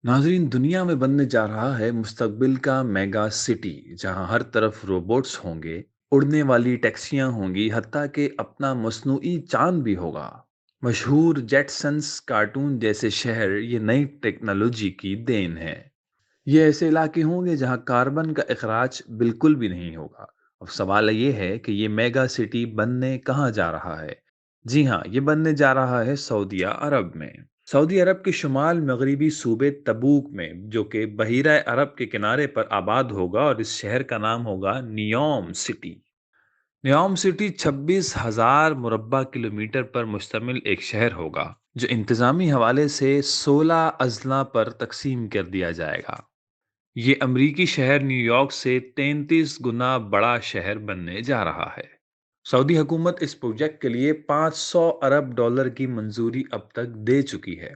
नाज़रीन, दुनिया में बनने जा रहा है मुस्तक़बिल का मेगा सिटी, जहाँ हर तरफ रोबोट्स होंगे, उड़ने वाली टैक्सियाँ होंगी, हत्ता कि अपना मस्नूई चाँद भी होगा। मशहूर जेटसन्स कार्टून जैसे शहर ये नई टेक्नोलॉजी की देन है। ये ऐसे इलाके होंगे जहाँ कार्बन का अखराज बिल्कुल भी नहीं होगा। अब सवाल ये है कि ये मेगा सिटी बनने कहाँ जा रहा है? जी हाँ, ये बनने जा रहा है सऊदीया अरब में। सऊदी अरब के शुमाल मगरबी सूबे तबूक में, जो कि बहीरा अरब के किनारे पर आबाद होगा, और इस शहर का नाम होगा नियोम सिटी। नियोम सिटी 26,000 मुरब्बा किलोमीटर पर मुश्तमिल एक शहर होगा, जो इंतज़ामी हवाले से 16 अजला पर तकसीम कर दिया जाएगा। ये अमरीकी शहर न्यूयॉर्क से 33 गुना बड़ा शहर बनने जा रहा है। सऊदी हुकूमत इस प्रोजेक्ट के लिए 500 अरब डॉलर की मंजूरी अब तक दे चुकी है।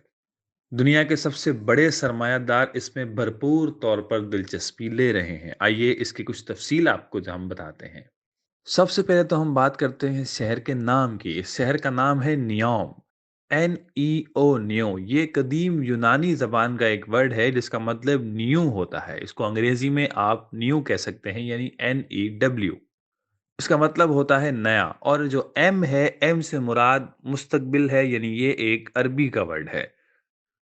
दुनिया के सबसे बड़े सरमायादार इसमें भरपूर तौर पर दिलचस्पी ले रहे हैं। आइए इसकी कुछ तफसील आपको हम बताते हैं। सबसे पहले तो हम बात करते हैं शहर के नाम की। इस शहर का नाम है नियोम। NEO, neo. ये कदीम यूनानी जबान का एक वर्ड है जिसका मतलब न्यू होता है। इसको अंग्रेजी में आप न्यू कह सकते हैं, यानी NEW। इसका मतलब होता है नया। और जो एम है, एम से मुराद मुस्तकबिल है, यानी ये एक अरबी का वर्ड है।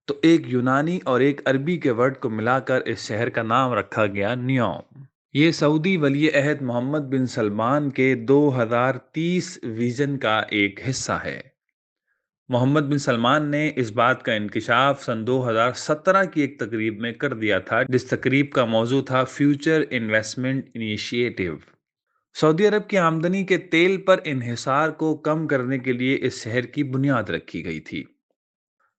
तो एक यूनानी और एक अरबी के वर्ड को मिलाकर इस शहर का नाम रखा गया नियोम। ये सऊदी वली अहद मोहम्मद बिन सलमान के 2030 विजन का एक हिस्सा है। मोहम्मद बिन सलमान ने इस बात का इंकशाफ सन 2017 की एक तकरीब में कर दिया था, जिस तकरीब का मौजू था फ्यूचर इन्वेस्टमेंट इनिशिएटिव। सऊदी अरब की आमदनी के तेल पर इन्हिसार को कम करने के लिए इस शहर की बुनियाद रखी गई थी।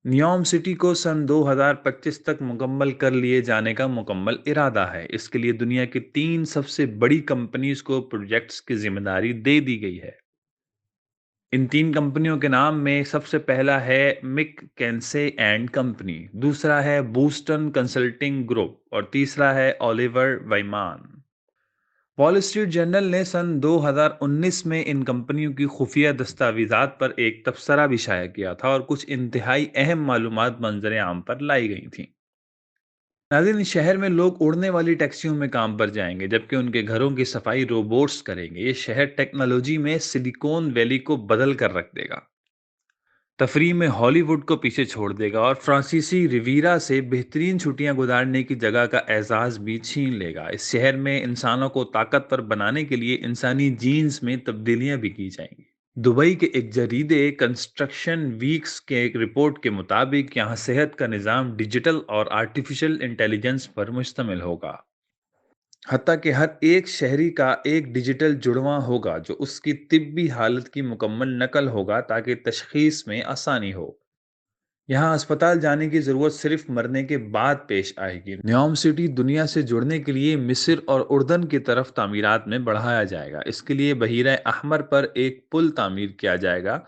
नियोम सिटी को सन 2025 तक मुकम्मल कर लिए जाने का मुकम्मल इरादा है। इसके लिए दुनिया की 3 सबसे बड़ी कंपनीज को प्रोजेक्ट्स की जिम्मेदारी दे दी गई है। इन 3 कंपनियों के नाम में सबसे पहला है मिक केंसे एंड कंपनी, दूसरा है बूस्टन कंसल्टिंग ग्रुप और तीसरा है ओलिवर वाइमान। वॉल स्ट्रीट जर्नल ने सन 2019 में इन कंपनियों की खुफिया दस्तावेजात पर एक तबसरा भी शाया किया था, और कुछ इंतहाई अहम मालूमात मंजर आम पर लाई गई थीं। नाज़रीन, इस शहर में लोग उड़ने वाली टैक्सियों में काम पर जाएंगे, जबकि उनके घरों की सफाई रोबोट्स करेंगे। ये शहर टेक्नोलॉजी में सिलिकॉन वैली को बदल कर रख देगा, तफरीह में हॉलीवुड को पीछे छोड़ देगा, और फ्रांसीसी रिवीरा से बेहतरीन छुट्टियां गुजारने की जगह का एजाज भी छीन लेगा। इस शहर में इंसानों को ताकतवर बनाने के लिए इंसानी जीन्स में तब्दीलियां भी की जाएंगी। दुबई के एक जरीदे कंस्ट्रक्शन वीक्स के एक रिपोर्ट के मुताबिक यहाँ सेहत का निज़ाम डिजिटल और आर्टिफिशियल इंटेलिजेंस पर मुश्तमिल होगा। हत्ता कि हर एक शहरी का एक डिजिटल जुड़वां होगा जो उसकी तिब्बी हालत की मुकम्मल नकल होगा, ताकि तशखीस में आसानी हो। यहाँ अस्पताल जाने की ज़रूरत सिर्फ मरने के बाद पेश आएगी। न्योम सिटी दुनिया से जुड़ने के लिए मिस्र और उर्दन की तरफ तामीरात में बढ़ाया जाएगा। इसके लिए बहीरा अहमर पर एक पुल तामीर किया जाएगा,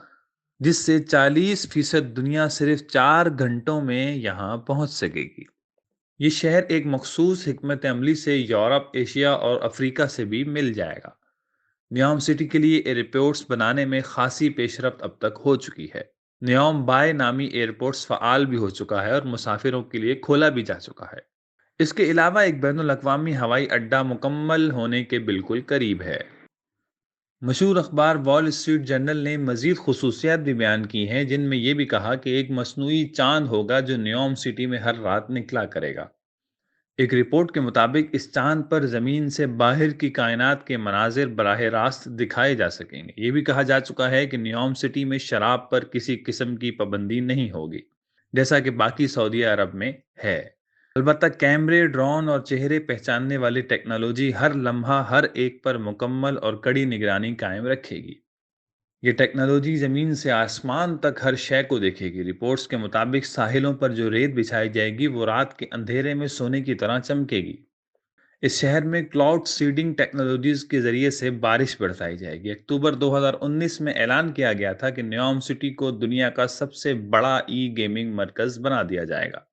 जिससे 40% दुनिया सिर्फ 4 घंटों में यहाँ पहुँच सकेगी। ये शहर एक मखसूस हिकमत अमली से यूरोप, एशिया और अफ्रीका से भी मिल जाएगा। न्योम सिटी के लिए एयरपोर्ट्स बनाने में खासी पेशरफ्त अब तक हो चुकी है। न्योम बाय नामी एयरपोर्ट्स फ़आल भी हो चुका है और मुसाफिरों के लिए खोला भी जा चुका है। इसके अलावा एक बैनुल अक़वामी हवाई अड्डा मुकम्मल होने के बिल्कुल करीब है। मशहूर अखबार वॉल स्ट्रीट जर्नल ने मजीद खसूसियात भी बयान की हैं, जिनमें यह भी कहा कि एक मसनूई चांद होगा जो न्योम सिटी में हर रात निकला करेगा। एक रिपोर्ट के मुताबिक इस चांद पर ज़मीन से बाहर की कायनात के मनाजिर बराह रास्त दिखाए जा सकेंगे। ये भी कहा जा चुका है कि न्योम सिटी में शराब पर किसी किस्म की पाबंदी नहीं होगी, जैसा कि बाकी सऊदी अरब में है। अलबत्ता कैमरे, ड्रोन और चेहरे पहचानने वाली टेक्नोलॉजी हर लम्हा हर एक पर मुकम्मल और कड़ी निगरानी कायम रखेगी। ये टेक्नोलॉजी ज़मीन से आसमान तक हर शय को देखेगी। रिपोर्ट्स के मुताबिक साहिलों पर जो रेत बिछाई जाएगी वो रात के अंधेरे में सोने की तरह चमकेगी। इस शहर में क्लाउड सीडिंग टेक्नोलॉजीज के जरिए से बारिश बरसाई जाएगी। अक्टूबर 2019 में ऐलान किया गया था कि न्योम सिटी को दुनिया का सबसे बड़ा ई गेमिंग मरकज बना दिया जाएगा,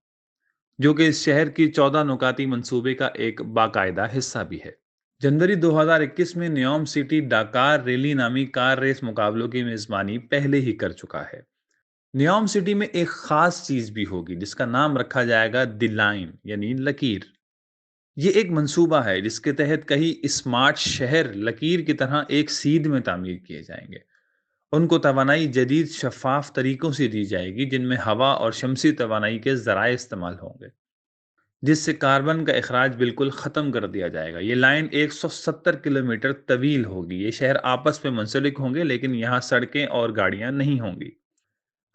जो कि इस शहर की 14 नुकाती मंसूबे का एक बाकायदा हिस्सा भी है। जनवरी 2021 में न्योम सिटी डाकार रैली नामी कार रेस मुकाबलों की मेजबानी पहले ही कर चुका है। نیوم سٹی میں ایک خاص چیز بھی ہوگی جس کا نام رکھا جائے گا دی لائن یعنی لکیر۔ یہ ایک منصوبہ ہے جس کے تحت کئی اسمارٹ شہر لکیر کی طرح ایک سیدھ میں تعمیر کیے جائیں گے۔ ان کو توانائی جدید شفاف طریقوں سے دی جائے گی جن میں ہوا اور شمسی توانائی کے ذرائع استعمال ہوں گے، جس سے کاربن کا اخراج بالکل ختم کر دیا جائے گا۔ یہ لائن 170 کلومیٹر طویل ہوگی۔ یہ شہر آپس میں منسلک ہوں گے لیکن یہاں سڑکیں اور گاڑیاں نہیں ہوں گی۔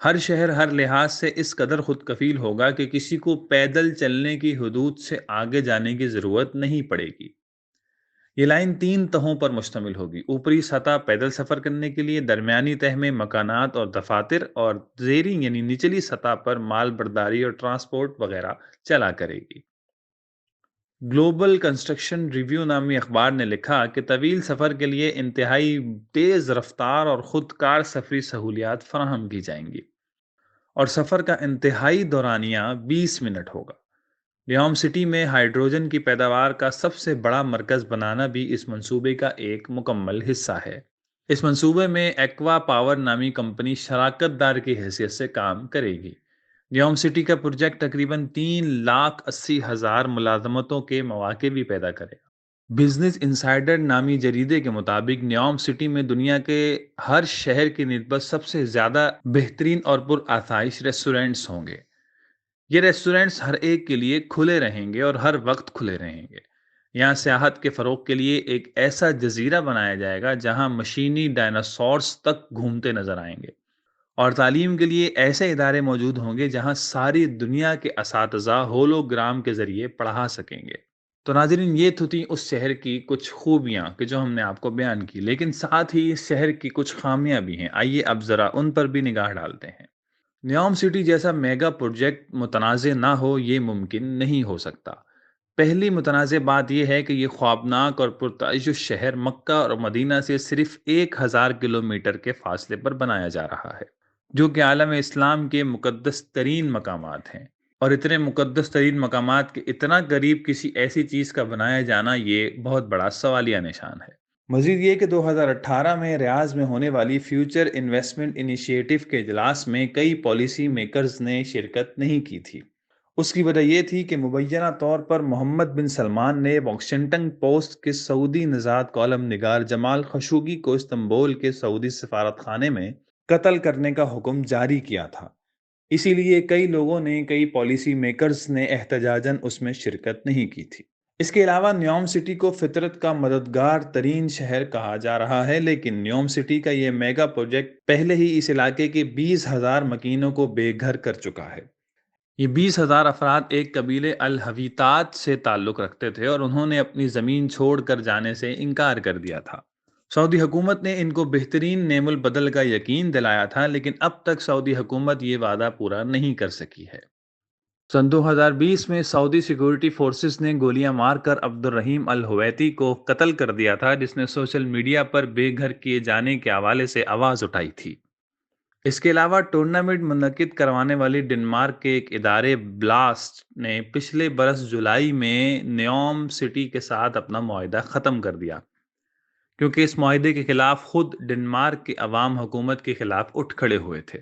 ہر شہر ہر لحاظ سے اس قدر خود کفیل ہوگا کہ کسی کو پیدل چلنے کی حدود سے آگے جانے کی ضرورت نہیں پڑے گی۔ یہ لائن 3 تہوں پر مشتمل ہوگی: اوپری سطح پیدل سفر کرنے کے لیے، درمیانی تہہ میں مکانات اور دفاتر، اور زیریں یعنی نچلی سطح پر مال برداری اور ٹرانسپورٹ وغیرہ چلا کرے گی۔ گلوبل کنسٹرکشن ریویو نامی اخبار نے لکھا کہ طویل سفر کے لیے انتہائی تیز رفتار اور خود کار سفری سہولیات فراہم کی جائیں گی، اور سفر کا انتہائی دورانیہ 20 منٹ ہوگا۔ لیوم سٹی میں ہائیڈروجن کی پیداوار کا سب سے بڑا مرکز بنانا بھی اس منصوبے کا ایک مکمل حصہ ہے۔ اس منصوبے میں ایکوا پاور نامی کمپنی شراکت دار کی حیثیت سے کام کرے گی۔ لیوم سٹی کا پروجیکٹ تقریباً 3,80,000 ملازمتوں کے مواقع بھی پیدا کرے گا۔ بزنس انسائیڈر نامی جریدے کے مطابق نیوم سٹی میں دنیا کے ہر شہر کی نسبت سب سے زیادہ بہترین اور پر آسائش ریسٹورنٹس ہوں گے۔ یہ ریسٹورنٹس ہر ایک کے لیے کھلے رہیں گے اور ہر وقت کھلے رہیں گے۔ یہاں سیاحت کے فروغ کے لیے ایک ایسا جزیرہ بنایا جائے گا جہاں مشینی ڈائناسورس تک گھومتے نظر آئیں گے، اور تعلیم کے لیے ایسے ادارے موجود ہوں گے جہاں ساری دنیا کے اساتذہ ہولوگرام کے ذریعے پڑھا سکیں گے۔ تو ناظرین، یہ تو تھیں اس شہر کی کچھ خوبیاں کہ جو ہم نے آپ کو بیان کی، لیکن ساتھ ہی اس شہر کی کچھ خامیاں بھی ہیں۔ آئیے اب ذرا ان پر بھی نگاہ ڈالتے ہیں۔ نیوم سٹی جیسا میگا پروجیکٹ متنازع نہ ہو، یہ ممکن نہیں ہو سکتا۔ پہلی متنازع بات یہ ہے کہ یہ خوابناک اور پرتعیش شہر مکہ اور مدینہ سے صرف 1,000 کلومیٹر کے فاصلے پر بنایا جا رہا ہے، جو کہ عالم اسلام کے مقدس ترین مقامات ہیں، اور اتنے مقدس ترین مقامات کے اتنا قریب کسی ایسی چیز کا بنایا جانا یہ بہت بڑا سوالیہ نشان ہے۔ مزید یہ کہ 2018 میں ریاض میں ہونے والی فیوچر انویسٹمنٹ انیشیٹو کے اجلاس میں کئی پالیسی میکرز نے شرکت نہیں کی تھی۔ اس کی وجہ یہ تھی کہ مبینہ طور پر محمد بن سلمان نے واشنگٹن پوسٹ کے سعودی نژاد کالم نگار جمال خشوگی کو استنبول کے سعودی سفارت خانے میں قتل کرنے کا حکم جاری کیا تھا۔ اسی لیے کئی پالیسی میکرز نے احتجاجاً اس میں شرکت نہیں کی تھی۔ اس کے علاوہ نیوم سٹی کو فطرت کا مددگار ترین شہر کہا جا رہا ہے، لیکن نیوم سٹی کا یہ میگا پروجیکٹ پہلے ہی اس علاقے کے 20,000 مکینوں کو بے گھر کر چکا ہے۔ یہ 20,000 افراد ایک قبیلے الحویتات سے تعلق رکھتے تھے اور انہوں نے اپنی زمین چھوڑ کر جانے سے انکار کر دیا تھا۔ سعودی حکومت نے ان کو بہترین نعم البدل کا یقین دلایا تھا، لیکن اب تک سعودی حکومت یہ وعدہ پورا نہیں کر سکی ہے۔ سن 2020 میں سعودی سیکورٹی فورسز نے گولیاں مار کر عبد الرحیم الہویتی کو قتل کر دیا تھا، جس نے سوشل میڈیا پر بے گھر کیے جانے کے حوالے سے آواز اٹھائی تھی۔ اس کے علاوہ ٹورنامنٹ منعقد کروانے والی ڈنمارک کے ایک ادارے بلاسٹ نے پچھلے برس جولائی میں نیوم سٹی کے ساتھ اپنا معاہدہ ختم کر دیا، کیونکہ اس معاہدے کے خلاف خود ڈنمارک کے عوام حکومت کے خلاف اٹھ کھڑے ہوئے تھے۔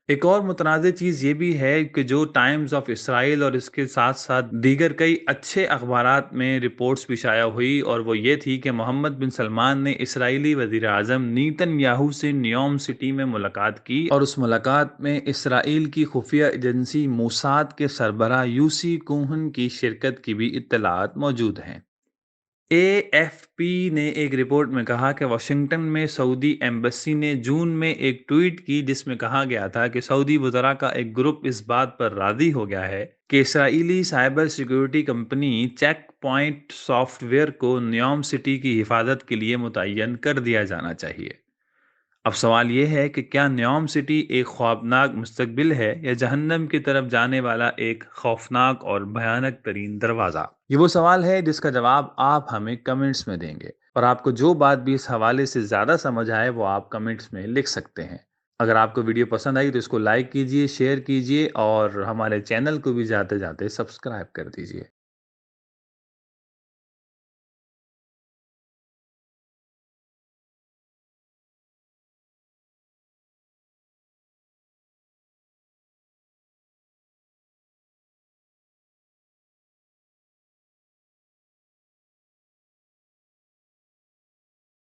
ایک اور متنازع چیز یہ بھی ہے کہ جو ٹائمز آف اسرائیل اور اس کے ساتھ ساتھ دیگر کئی اچھے اخبارات میں رپورٹس بھی شائع ہوئی، اور وہ یہ تھی کہ محمد بن سلمان نے اسرائیلی وزیر اعظم نیتن یاہو سے نیوم سٹی میں ملاقات کی، اور اس ملاقات میں اسرائیل کی خفیہ ایجنسی موساد کے سربراہ یوسی کوہن کی شرکت کی بھی اطلاعات موجود ہیں۔ AFP نے ایک رپورٹ میں کہا کہ واشنگٹن میں سعودی ایمبیسی نے جون میں ایک ٹویٹ کی جس میں کہا گیا تھا کہ سعودی وزراء کا ایک گروپ اس بات پر راضی ہو گیا ہے کہ اسرائیلی cyber security company check point software کو نیوم سٹی کی حفاظت کے لیے متعین کر دیا جانا چاہیے۔ اب سوال یہ ہے کہ کیا نیوم سٹی ایک خوابناک مستقبل ہے یا جہنم کی طرف جانے والا ایک خوفناک اور بھیانک ترین دروازہ؟ یہ وہ سوال ہے جس کا جواب آپ ہمیں کمنٹس میں دیں گے، اور آپ کو جو بات بھی اس حوالے سے زیادہ سمجھ آئے وہ آپ کمنٹس میں لکھ سکتے ہیں۔ اگر آپ کو ویڈیو پسند آئی تو اس کو لائک کیجئے، شیئر کیجئے، اور ہمارے چینل کو بھی جاتے جاتے سبسکرائب کر دیجئے۔